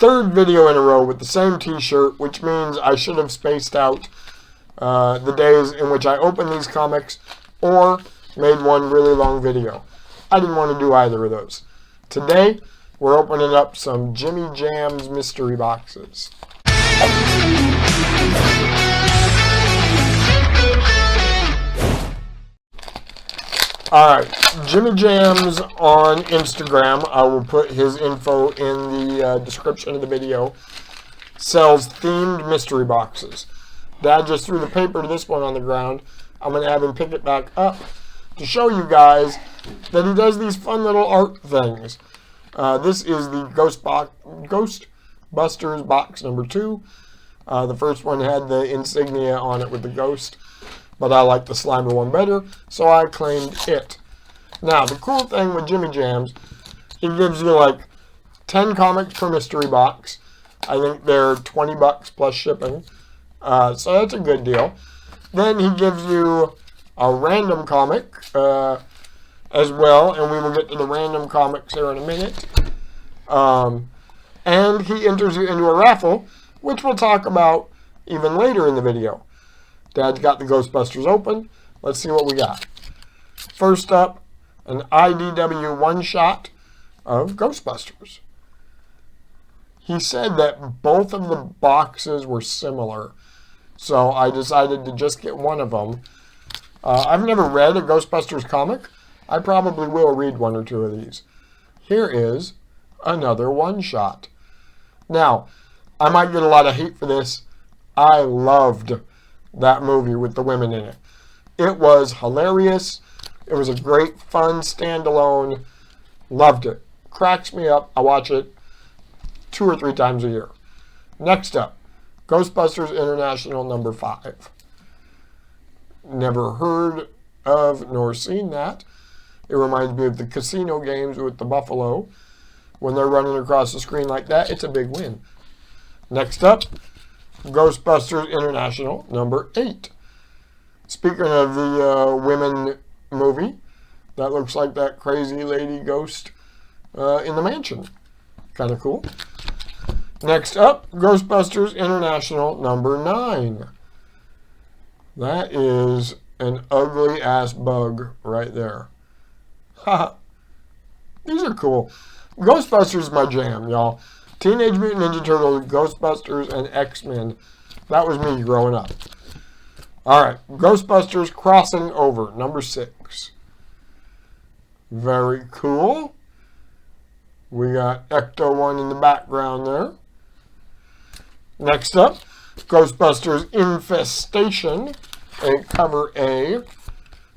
third video in a row with the same t-shirt, which means I should have spaced out the days in which I opened these comics or made one really long video. I didn't want to do either of those. Today, we're opening up some Jimmy Jam's mystery boxes. Alright, Jimmy Jam's on Instagram. I will put his info in the description of the video. Sells themed mystery boxes. Dad just threw the paper to this one on the ground. I'm going to have him pick it back up to show you guys that he does these fun little art things. This is the Ghostbusters box number 2. The first one had the insignia on it with the ghost, but I like the Slimer one better, so I claimed it. Now, the cool thing with Jimmy Jam's, he gives you like 10 comics per mystery box. I think they're $20 plus shipping, so that's a good deal. Then he gives you a random comic as well, and we will get to the random comics here in a minute. And he enters you into a raffle, which we'll talk about even later in the video. Dad's got the Ghostbusters open. Let's see what we got. First up, an IDW one-shot of Ghostbusters. He said that both of the boxes were similar, so I decided to just get one of them. I've never read a Ghostbusters comic. I probably will read one or two of these. Here is another one-shot. Now, I might get a lot of hate for this. I loved that movie with the women in it. It was hilarious. It was a great, fun standalone. Loved it. Cracks me up. I watch it 2 or 3 times a year. Next up, Ghostbusters International number 5. Never heard of nor seen that. It reminds me of the casino games with the buffalo. When they're running across the screen like that, it's a big win. Next up, Ghostbusters International number 8. Speaking of the women movie, that looks like that crazy lady ghost in the mansion. Kind of cool. Next up, Ghostbusters International number 9. That is an ugly ass bug right there. Haha. These are cool. Ghostbusters is my jam, y'all. Teenage Mutant Ninja Turtles, Ghostbusters, and X-Men. That was me growing up. Alright, Ghostbusters Crossing Over, number 6. Very cool. We got Ecto-1 in the background there. Next up, Ghostbusters Infestation, cover A.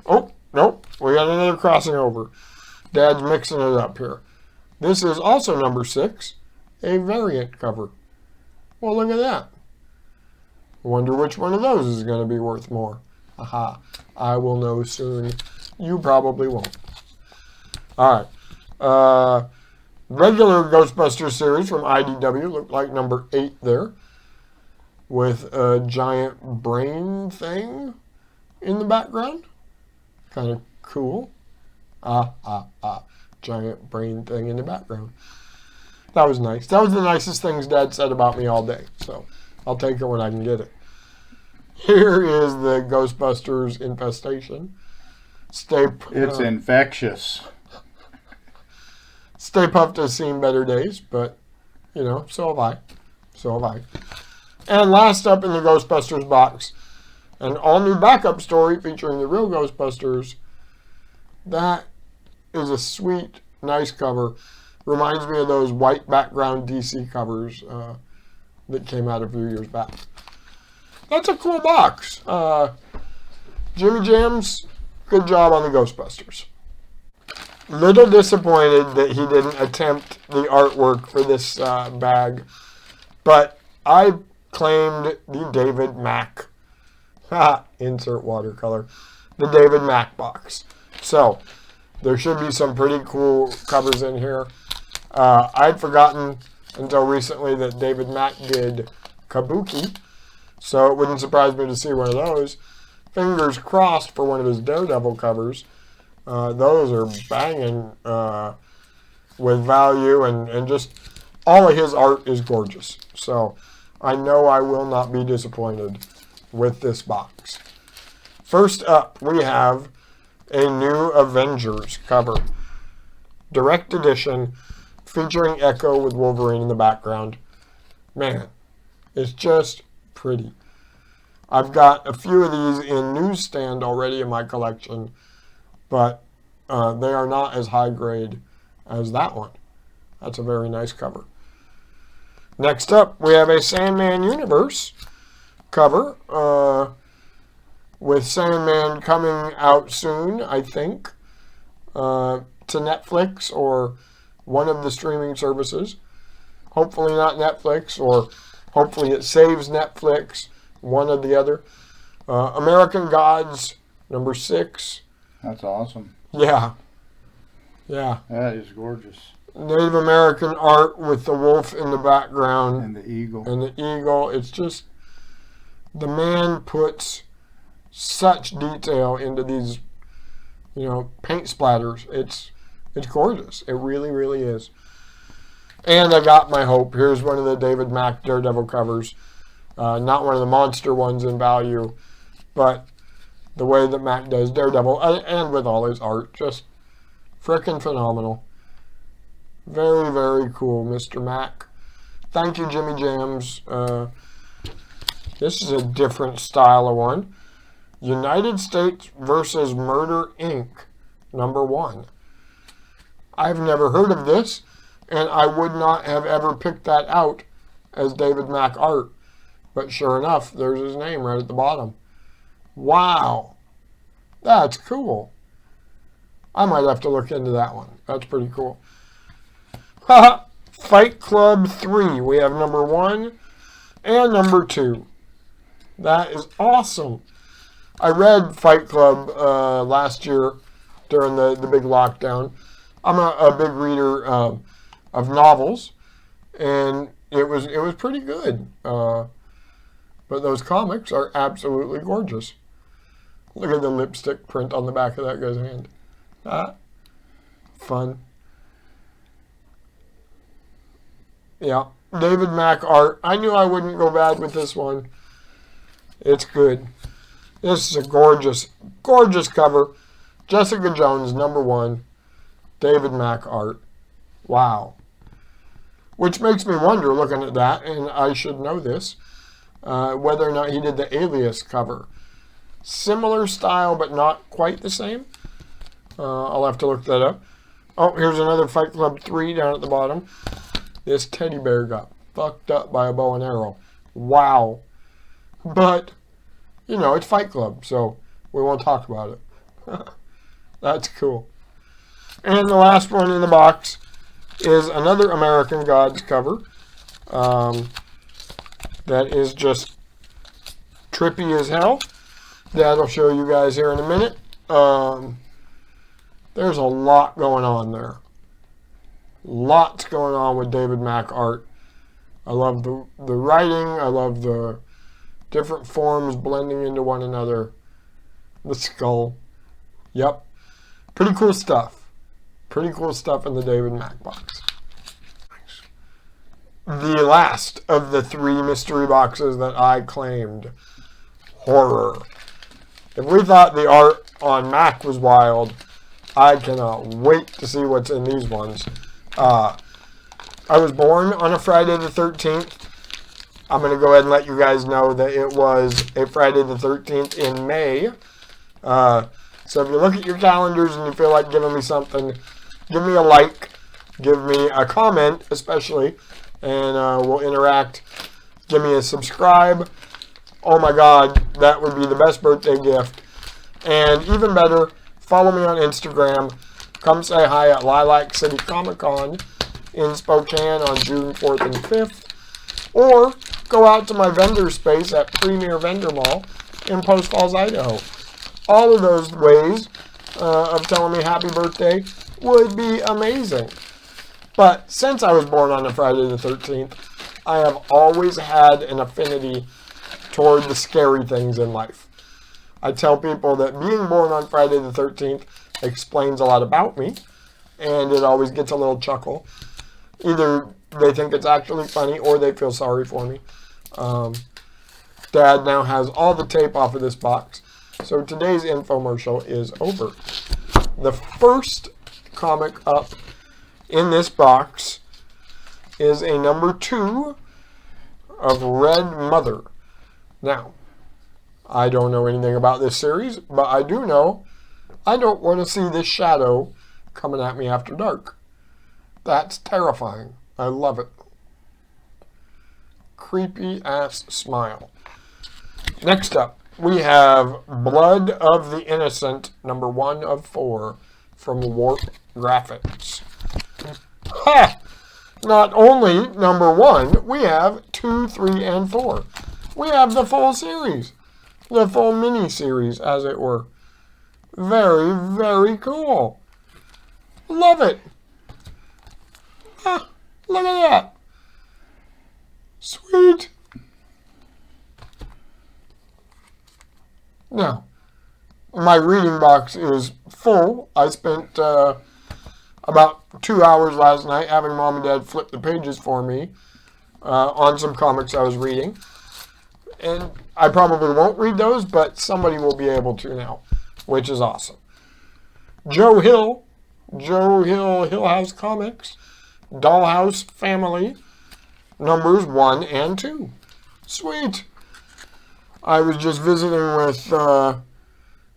Oh, nope, we got another crossing over. Dad's mixing it up here. This is also number 6, a variant cover. Well, look at that. Wonder which one of those is going to be worth more. Aha, I will know soon. You probably won't. Alright. Regular Ghostbusters series from IDW, looked like number 8 there. With a giant brain thing in the background. Kind of cool. Giant brain thing in the background. That was nice. That was the nicest things Dad said about me all day. So I'll take it when I can get it. Here is the Ghostbusters Infestation. It's infectious. Stay Puft has seen better days, but, you know, so have I. So have I. And last up in the Ghostbusters box, an all-new backup story featuring the real Ghostbusters. That is a sweet, nice cover. Reminds me of those white background DC covers that came out a few years back. That's a cool box. Jimmy Jam's, good job on the Ghostbusters. Little disappointed that he didn't attempt the artwork for this bag, but I claimed the David Mack, insert watercolor, the David Mack box. So, there should be some pretty cool covers in here. I'd forgotten until recently that David Mack did Kabuki, so it wouldn't surprise me to see one of those. Fingers crossed for one of his Daredevil covers. Those are banging with value and just all of his art is gorgeous. So I know I will not be disappointed with this box. First up, we have a new Avengers cover. Direct edition, featuring Echo with Wolverine in the background. Man, it's just pretty. I've got a few of these in newsstand already in my collection, but they are not as high grade as that one. That's a very nice cover. Next up, we have a Sandman Universe cover, with Sandman coming out soon, I think, to Netflix or one of the streaming services. Hopefully not Netflix, or hopefully it saves Netflix, one or the other. American Gods, number 6. That's awesome. Yeah. Yeah. That is gorgeous. Native American art with the wolf in the background. And the eagle. And the eagle. It's just, the man puts such detail into these, paint splatters. It's gorgeous. It really, really is. And I got my hope. Here's one of the David Mack Daredevil covers. Not one of the monster ones in value, but the way that Mack does Daredevil, and with all his art, just frickin' phenomenal. Very, very cool, Mr. Mack. Thank you, Jimmy Jams. This is a different style of one. United States versus Murder, Inc., number 1. I've never heard of this, and I would not have ever picked that out as David Mack art. But sure enough, there's his name right at the bottom. Wow. That's cool. I might have to look into that one. That's pretty cool. Fight Club 3. We have number 1 and number 2. That is awesome. I read Fight Club last year during the big lockdown. I'm a big reader of novels, and it was pretty good. But those comics are absolutely gorgeous. Look at the lipstick print on the back of that guy's hand. Fun. Yeah, David Mack art. I knew I wouldn't go bad with this one. It's good. This is a gorgeous, gorgeous cover. Jessica Jones, number 1. David Mack art. Wow. Which makes me wonder, looking at that, and I should know this, whether or not he did the Alias cover. Similar style, but not quite the same. I'll have to look that up. Oh, here's another Fight Club 3 down at the bottom. This teddy bear got fucked up by a bow and arrow. Wow. But, it's Fight Club, so we won't talk about it. That's cool. And the last one in the box is another American Gods cover. That is just trippy as hell. That'll show you guys here in a minute. There's a lot going on there. Lots going on with David Mack art. I love the writing. I love the different forms blending into one another. The skull. Yep. Pretty cool stuff. Pretty cool stuff in the David Mack box. The last of the 3 mystery boxes that I claimed. Horror. If we thought the art on Mack was wild, I cannot wait to see what's in these ones. I was born on a Friday the 13th. I'm going to go ahead and let you guys know that it was a Friday the 13th in May. So if you look at your calendars and you feel like giving me something, give me a like, give me a comment especially, and we'll interact. Give me a subscribe. Oh my God, that would be the best birthday gift. And even better, follow me on Instagram. Come say hi at Lilac City Comic Con in Spokane on June 4th and 5th. Or go out to my vendor space at Premier Vendor Mall in Post Falls, Idaho. All of those ways of telling me happy birthday would be amazing. But since I was born on a Friday the 13th, I have always had an affinity toward the scary things in life. I tell people that being born on Friday the 13th explains a lot about me, and it always gets a little chuckle. Either they think it's actually funny or they feel sorry for me. Dad now has all the tape off of this box. So today's infomercial is over. The first comic up in this box is a number 2 of Red Mother. Now, I don't know anything about this series, but I do know I don't want to see this shadow coming at me after dark. That's terrifying. I love it. Creepy ass smile. Next up, we have Blood of the Innocent, number 1 of 4 from Warp Graphics. Ha! Not only number 1, we have 2, 3, and 4. We have the full series. The full mini-series, as it were. Very, very cool. Love it. Ah, look at that. Sweet. Now, my reading box is full. I spent about 2 hours last night having Mom and Dad flip the pages for me on some comics I was reading. And I probably won't read those, but somebody will be able to now, which is awesome. Joe Hill Hill House Comics, Dollhouse Family, numbers 1 and 2. Sweet. I was just visiting with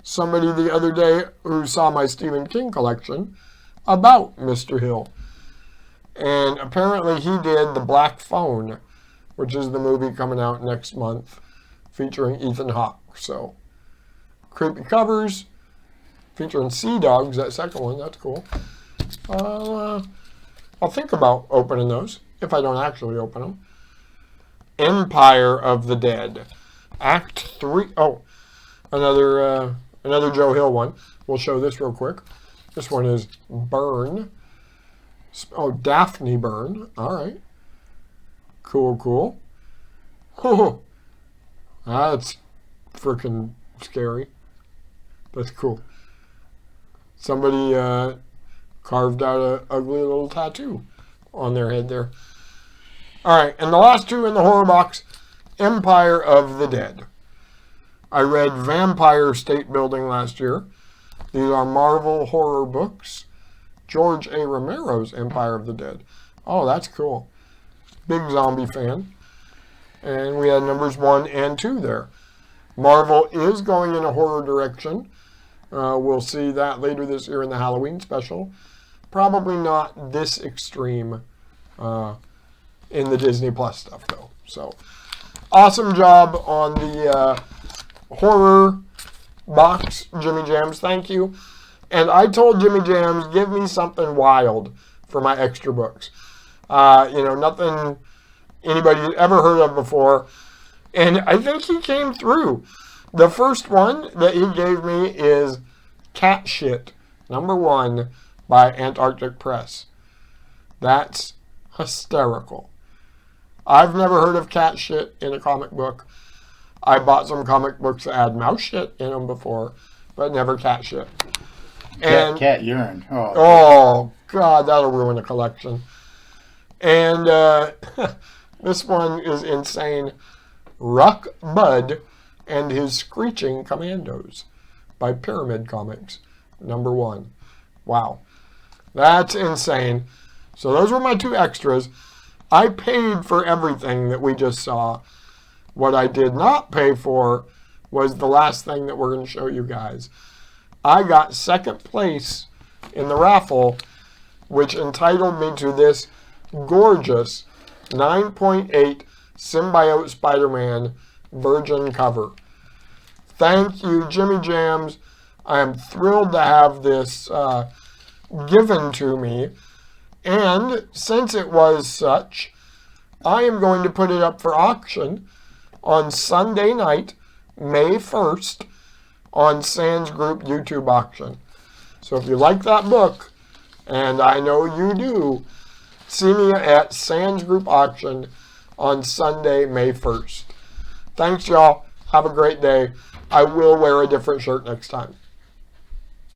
somebody the other day who saw my Stephen King collection about Mr. Hill. And apparently he did The Black Phone, which is the movie coming out next month featuring Ethan Hawke. So, creepy covers featuring Sea Dogs, that second one, that's cool. I'll think about opening those if I don't actually open them. Empire of the Dead. Act 3. Oh, another Joe Hill one. We'll show this real quick. This one is Byrne. Oh, Daphne Byrne. All right. Cool. Oh, that's freaking scary. That's cool. Somebody carved out an ugly little tattoo on their head there. All right, and the last two in the horror box, Empire of the Dead. I read Vampire State Building last year. These are Marvel horror books. George A. Romero's Empire of the Dead. Oh, that's cool. Big zombie fan. And we had numbers 1 and 2 there. Marvel is going in a horror direction. We'll see that later this year in the Halloween special. Probably not this extreme in the Disney Plus stuff, though. So, awesome job on the horror box, Jimmy Jams. Thank you. And I told Jimmy Jams, give me something wild for my extra books. Nothing anybody's ever heard of before. And I think he came through. The first one that he gave me is Cat Shit, number 1 by Antarctic Press. That's hysterical. I've never heard of cat shit in a comic book. I bought some comic books that had mouse shit in them before, but never cat shit. And cat urine. Oh, God, that'll ruin a collection. And this one is insane. Ruck Bud and His Screeching Commandos by Pyramid Comics, number 1. Wow. That's insane. So those were my 2 extras. I paid for everything that we just saw. What I did not pay for was the last thing that we're going to show you guys. I got second place in the raffle, which entitled me to this gorgeous 9.8 Symbiote Spider-Man Virgin cover. Thank you, Jimmy Jams. I am thrilled to have this given to me. And since it was such, I am going to put it up for auction on Sunday night, May 1st, on Sans Group YouTube auction. So if you like that book, and I know you do, see me at Sans Group auction on Sunday, May 1st. Thanks, y'all. Have a great day. I will wear a different shirt next time.